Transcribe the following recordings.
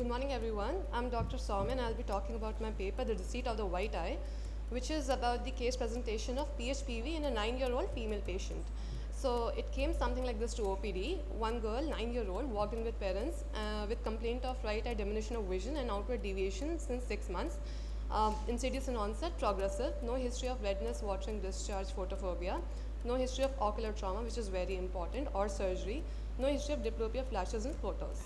Good morning, everyone. I'm Dr. Soum, and I'll be talking about my paper, The Deceit of the White Eye, which is about the case presentation of PHPV in a 9-year-old female patient. So it came something like this to OPD. One girl, 9-year-old, walked in with parents with complaint of right eye diminution of vision and outward deviation since 6 months. Insidious in onset, progressive, no history of redness, watering, discharge, photophobia, no history of ocular trauma, which is very important, or surgery, no history of diplopia, flashes, and floaters.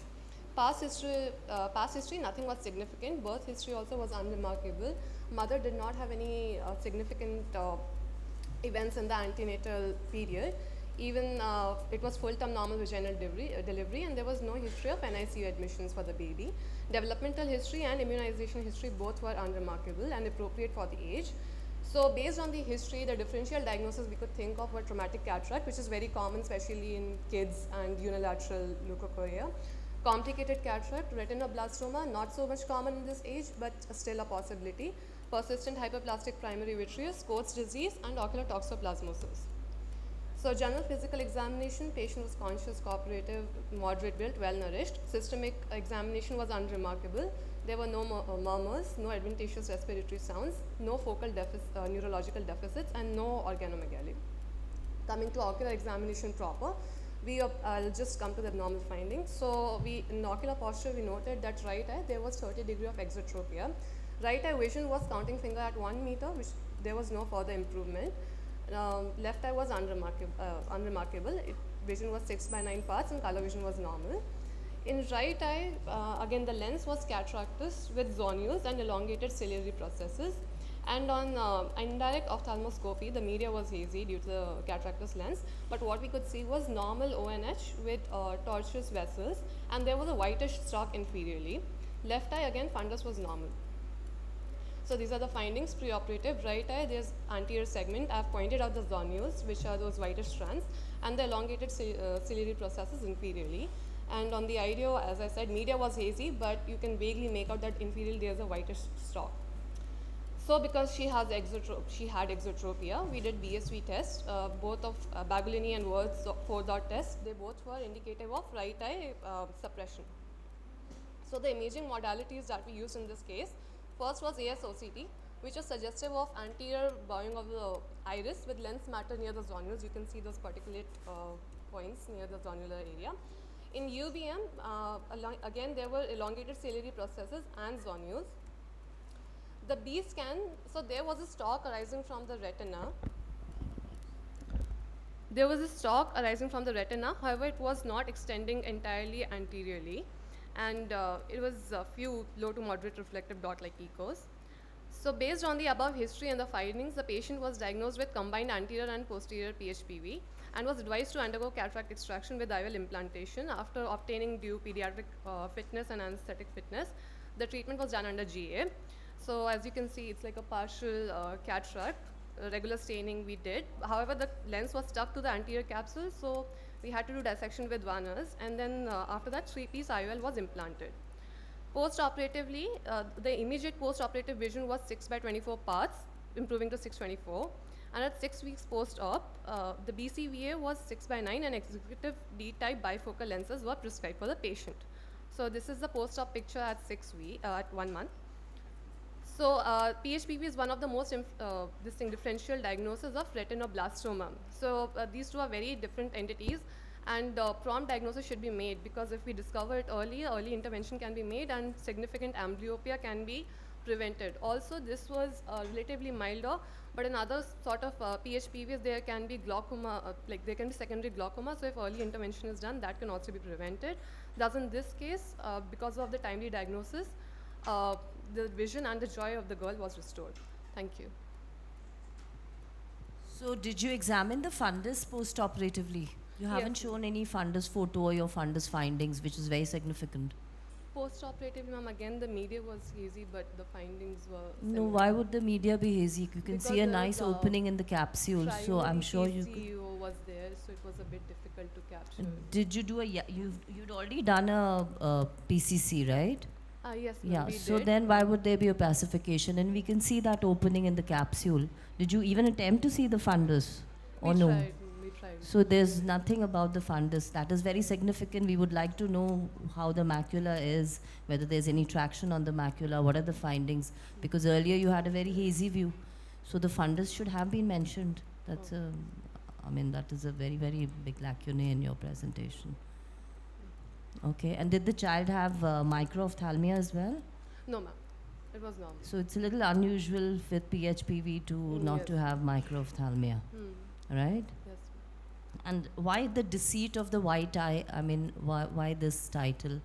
Past history, nothing was significant. Birth history also was unremarkable. Mother did not have any significant events in the antenatal period. Even it was full-term normal vaginal delivery, and there was no history of NICU admissions for the baby. Developmental history and immunization history both were unremarkable and appropriate for the age. So based on the history, the differential diagnosis we could think of were traumatic cataract, which is very common, especially in kids, and unilateral leukocoria. Complicated cataract, retinoblastoma, not so much common in this age, but still a possibility. Persistent hyperplastic primary vitreous, Coats disease, and ocular toxoplasmosis. So general physical examination, patient was conscious, cooperative, moderate built, well nourished. Systemic examination was unremarkable. There were no murmurs, no adventitious respiratory sounds, no focal neurological deficits, and no organomegaly. Coming to ocular examination proper, I'll just come to the normal findings. So in ocular posture, we noted that right eye, there was 30 degree of exotropia. Right eye vision was counting finger at 1 meter, which there was no further improvement. Left eye was unremarkable. Vision was 6/9 parts and color vision was normal. In right eye, again the lens was cataractous with zonules and elongated ciliary processes. And on indirect ophthalmoscopy, the media was hazy due to the cataractous lens, but what we could see was normal ONH with tortuous vessels, and there was a whitish stalk inferiorly. Left eye, again, fundus was normal. So these are the findings preoperative. Right eye, there's anterior segment. I've pointed out the zonules, which are those whitish strands, and the elongated ciliary processes inferiorly. And on the IDEO, as I said, media was hazy, but you can vaguely make out that inferiorly there's a whitish stalk. So because she had exotropia, we did BSV tests, both of Bagolini and Word's 4-dot test. They both were indicative of right eye suppression. So the imaging modalities that we used in this case, first was ASOCT, which is suggestive of anterior bowing of the iris with lens matter near the zonules. You can see those particulate points near the zonular area. In UBM, again, there were elongated ciliary processes and zonules. The B scan, so there was a stalk arising from the retina. However, it was not extending entirely anteriorly, and it was a few low to moderate reflective dot-like echos. So based on the above history and the findings, the patient was diagnosed with combined anterior and posterior PHPV and was advised to undergo cataract extraction with IOL implantation after obtaining due pediatric fitness and anesthetic fitness. The treatment was done under GA. So as you can see, it's like a partial cataract. Regular staining we did. However, the lens was stuck to the anterior capsule, so we had to do dissection with Warner's, and then after that, 3-piece IOL was implanted. Post-operatively, the immediate post-operative vision was 6/24 parts, improving to 6/24. And at 6 weeks post-op, the BCVA was 6/9, and executive D-type bifocal lenses were prescribed for the patient. So this is the post-op picture at 1 month. So PHPV is one of the most differential diagnoses of retinoblastoma. So these two are very different entities, and prompt diagnosis should be made, because if we discover it early intervention can be made and significant amblyopia can be prevented. Also, this was relatively milder, but in other sort of PHPVs, there can be glaucoma, there can be secondary glaucoma, so if early intervention is done, that can also be prevented. Thus, in this case, because of the timely diagnosis, the vision and the joy of the girl was restored. Thank you. So did you examine the fundus post-operatively? You haven't shown any fundus photo or your fundus findings, which is very significant. Post-operatively, ma'am, again, the media was hazy, but the findings were similar. No, why would the media be hazy? You can see a nice opening in the capsule, so I'm sure you could. CEO was there, so it was a bit difficult to capture. Did you do you'd already done a PCC, right? Yes, yeah, so then why would there be opacification? And we can see that opening in the capsule. Did you even attempt to see the fundus or no? We tried. Right. So there's nothing about the fundus. That is very significant. We would like to know how the macula is, whether there's any traction on the macula, what are the findings, because earlier you had a very hazy view. So the fundus should have been mentioned. That's I mean, that is a very, very big lacunae in your presentation. Okay, and did the child have microophthalmia as well? No, ma'am. It was normal. So it's a little unusual with PHPV to not Yes. to have microophthalmia, right? Yes. And why the deceit of the white eye? I mean, why this title?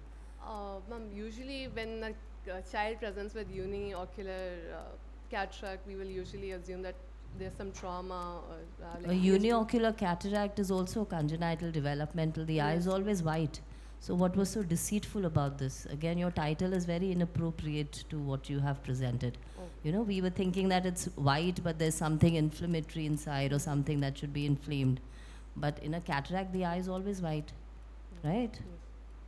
Ma'am, usually when a child presents with uniocular cataract, we will usually assume that there's some trauma or A like uniocular cataract is also congenital developmental. The eye is Yes. always white. So what was so deceitful about this? Again, your title is very inappropriate to what you have presented. Oh. You know, we were thinking that it's white, but there's something inflammatory inside or something that should be inflamed. But in a cataract, the eye is always white, right? Yes.